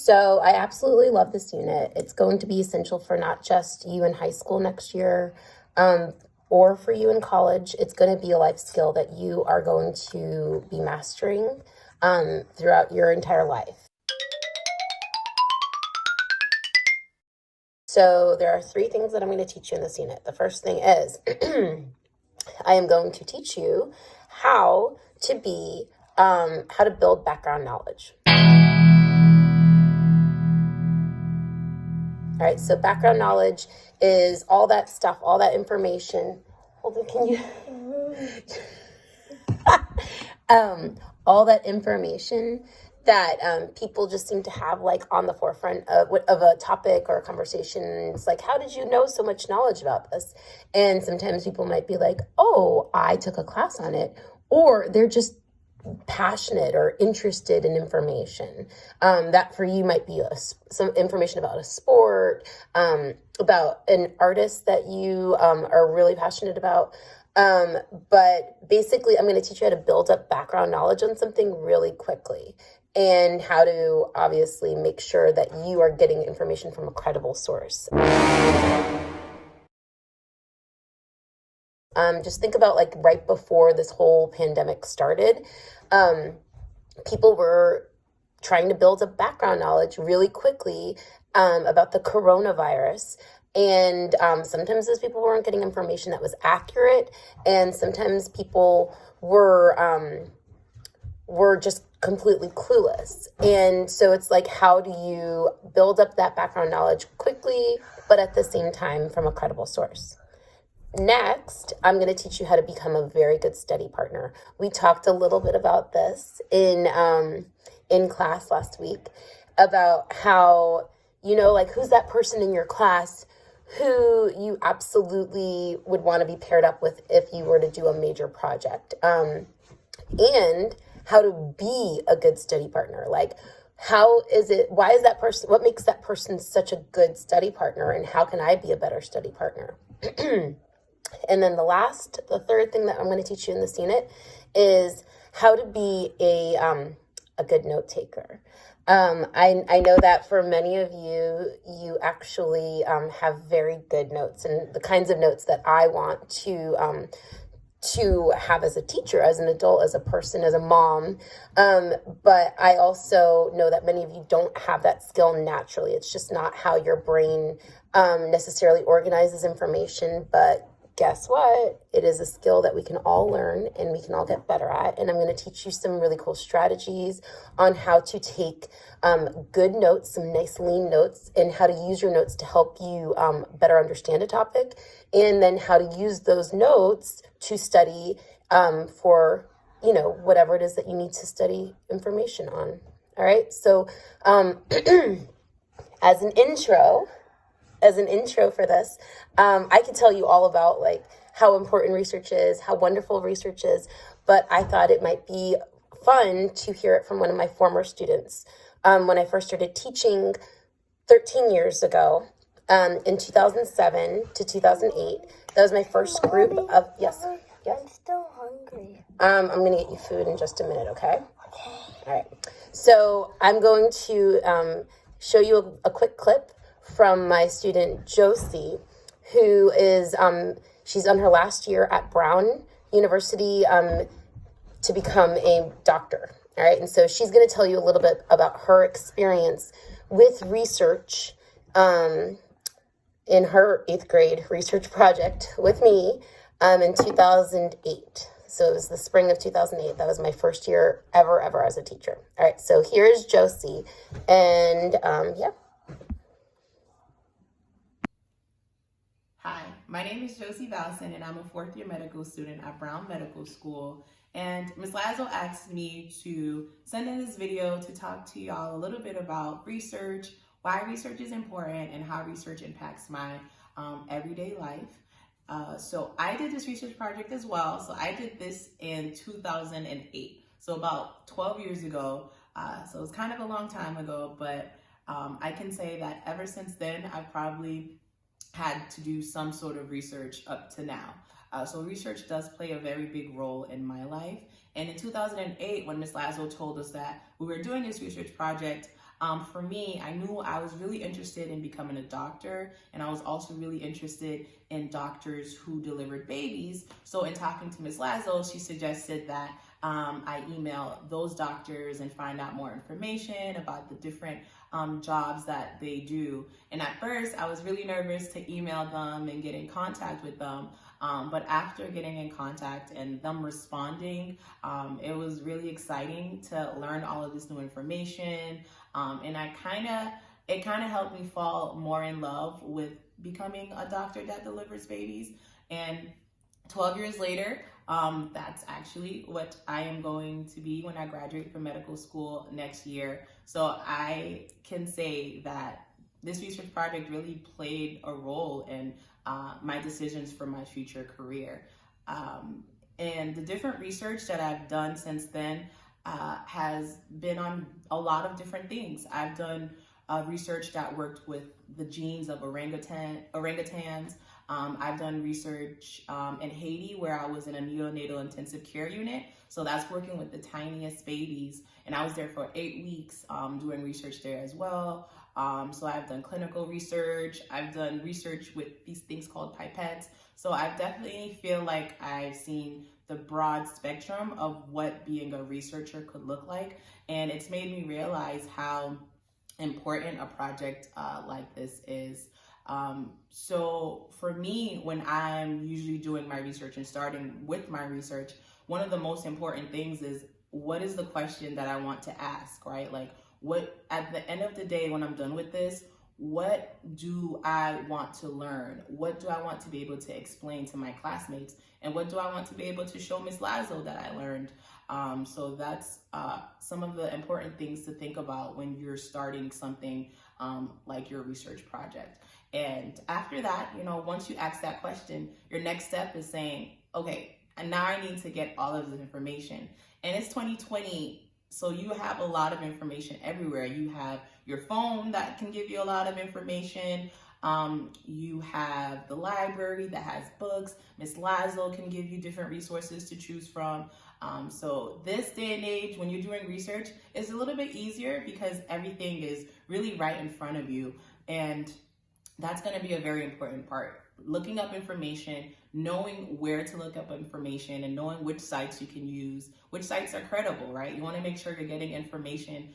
So I absolutely love this unit. It's going to be essential for not just you in high school next year, or for you in college. It's going to be a life skill that you are going to be mastering throughout your entire life. So there are 3 things that I'm going to teach you in this unit. The first thing is I am going to teach you how to build background knowledge. All right, so background knowledge is all that stuff, all that information. Hold on, can you? All that information that people just seem to have like on the forefront of a topic or a conversation. It's like, how did you know so much knowledge about this? And sometimes people might be like, oh, I took a class on it, or they're just passionate or interested in information that for you might be some information about a sport, about an artist that you are really passionate about. But basically, I'm going to teach you how to build up background knowledge on something really quickly, and how to obviously make sure that you are getting information from a credible source. Just think about like right before this whole pandemic started, people were trying to build up background knowledge really quickly about the coronavirus. And sometimes those people weren't getting information that was accurate, and sometimes people were just completely clueless. And so it's like, how do you build up that background knowledge quickly, but at the same time from a credible source? Next, I'm going to teach you how to become a very good study partner. We talked a little bit about this in class last week, about how, like, who's that person in your class who you absolutely would want to be paired up with if you were to do a major project, and how to be a good study partner. Like, what makes that person such a good study partner, and how can I be a better study partner? And then the third thing that I'm going to teach you in this unit is how to be a good note taker. I know that for many of you actually have very good notes, and the kinds of notes that I want to have as a teacher, as an adult, as a person, as a mom. But I also know that many of you don't have that skill naturally. It's just not how your brain necessarily organizes information. But guess what? It is a skill that we can all learn and we can all get better at. And I'm going to teach you some really cool strategies on how to take good notes, some nice lean notes, and how to use your notes to help you better understand a topic, and then how to use those notes to study for, whatever it is that you need to study information on. All right. So as an intro for this, I could tell you all about like how important research is, how wonderful research is, but I thought it might be fun to hear it from one of my former students. When I first started teaching 13 years ago, in 2007 to 2008, that was my first group of, yes. I'm still hungry. I'm going to get you food in just a minute, okay? Okay. All right. So I'm going to show you a quick clip from my student Josie, who is she's on her last year at Brown University to become a doctor. All right, and so she's going to tell you a little bit about her experience with research in her 8th grade research project with me in 2008. So it was the spring of 2008. That was my first year ever as a teacher. All right, so here's Josie, and yeah. Hi, my name is Josie Valcin, and I'm a 4th year medical student at Brown Medical School. And Ms. Lazo asked me to send in this video to talk to y'all a little bit about research, why research is important, and how research impacts my everyday life. So I did this research project as well. So I did this in 2008, so about 12 years ago. So it was kind of a long time ago, but I can say that ever since then, I've probably had to do some sort of research up to now. So research does play a very big role in my life. And in 2008, when Ms. Lazo told us that we were doing this research project, For me, I knew I was really interested in becoming a doctor, and I was also really interested in doctors who delivered babies. So in talking to Ms. Lazo, she suggested that I email those doctors and find out more information about the different jobs that they do. And at first, I was really nervous to email them and get in contact with them. But after getting in contact and them responding, it was really exciting to learn all of this new information. And it kind of helped me fall more in love with becoming a doctor that delivers babies. And 12 years later, that's actually what I am going to be when I graduate from medical school next year. So I can say that this research project really played a role in my decisions for my future career. And the different research that I've done since then has been on a lot of different things. I've done research that worked with the genes of orangutans. I've done research in Haiti where I was in a neonatal intensive care unit. So that's working with the tiniest babies. And I was there for 8 weeks doing research there as well. So I've done clinical research. I've done research with these things called pipettes. So I definitely feel like I've seen the broad spectrum of what being a researcher could look like. And it's made me realize how important a project like this is. So for me, when I'm usually doing my research and starting with my research, one of the most important things is, what is the question that I want to ask, right? Like, what, at the end of the day, when I'm done with this, what do I want to learn? What do I want to be able to explain to my classmates? And what do I want to be able to show Ms. Lazo that I learned? So that's some of the important things to think about when you're starting something like your research project. And after that, once you ask that question, your next step is saying, okay, and now I need to get all of this information. And it's 2020, so you have a lot of information everywhere. You have your phone that can give you a lot of information. You have the library that has books. Ms. Lazo can give you different resources to choose from. So this day and age, when you're doing research, it's a little bit easier because everything is really right in front of you. And that's going to be a very important part. Looking up information, knowing where to look up information, and knowing which sites you can use, which sites are credible, right? You want to make sure you're getting information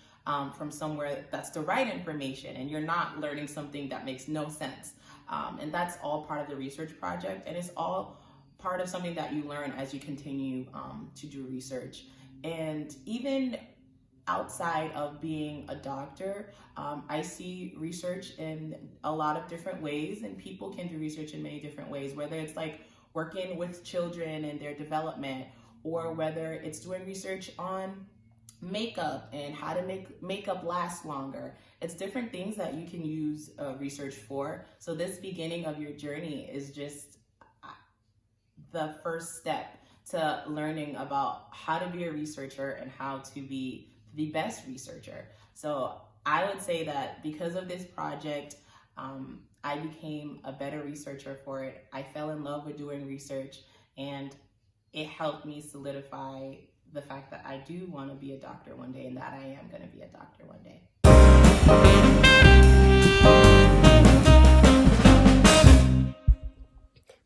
from somewhere that's the right information, and you're not learning something that makes no sense. And that's all part of the research project, and it's all part of something that you learn as you continue to do research. And even outside of being a doctor, I see research in a lot of different ways, and people can do research in many different ways, whether it's like working with children and their development, or whether it's doing research on makeup and how to make makeup last longer. It's different things that you can use research for. So this beginning of your journey is just the first step to learning about how to be a researcher and how to be the best researcher. So I would say that because of this project, I became a better researcher for it. I fell in love with doing research, and it helped me solidify the fact that I do want to be a doctor one day, and that I am going to be a doctor one day.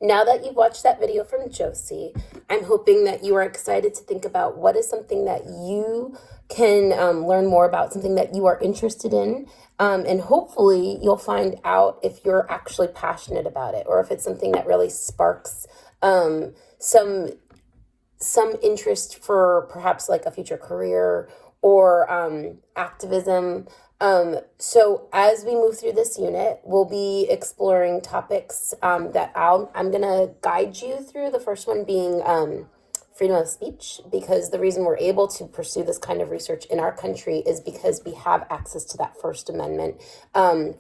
Now that you've watched that video from Josie, I'm hoping that you are excited to think about what is something that you can learn more about, something that you are interested in, and hopefully you'll find out if you're actually passionate about it, or if it's something that really sparks some interest for perhaps like a future career or activism. So as we move through this unit, we'll be exploring topics that I'm going to guide you through. The first one being freedom of speech, because the reason we're able to pursue this kind of research in our country is because we have access to that First Amendment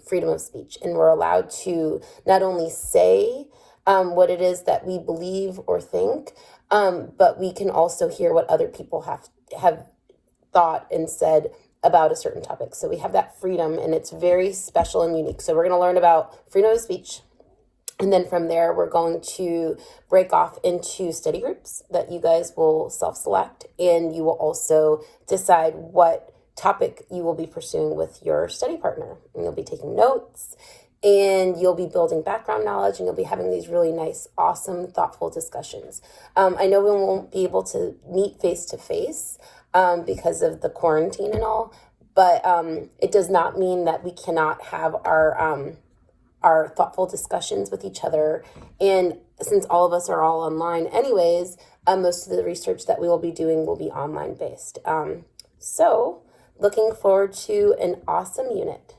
freedom of speech. And we're allowed to not only say what it is that we believe or think, but we can also hear what other people have thought and said about a certain topic. So we have that freedom, and it's very special and unique. So we're going to learn about freedom of speech. And then from there, we're going to break off into study groups that you guys will self-select. And you will also decide what topic you will be pursuing with your study partner. And you'll be taking notes, and you'll be building background knowledge, and you'll be having these really nice, awesome, thoughtful discussions. I know we won't be able to meet face-to-face because of the quarantine and all, but it does not mean that we cannot have our thoughtful discussions with each other. And since all of us are all online anyways, most of the research that we will be doing will be online based. So looking forward to an awesome unit.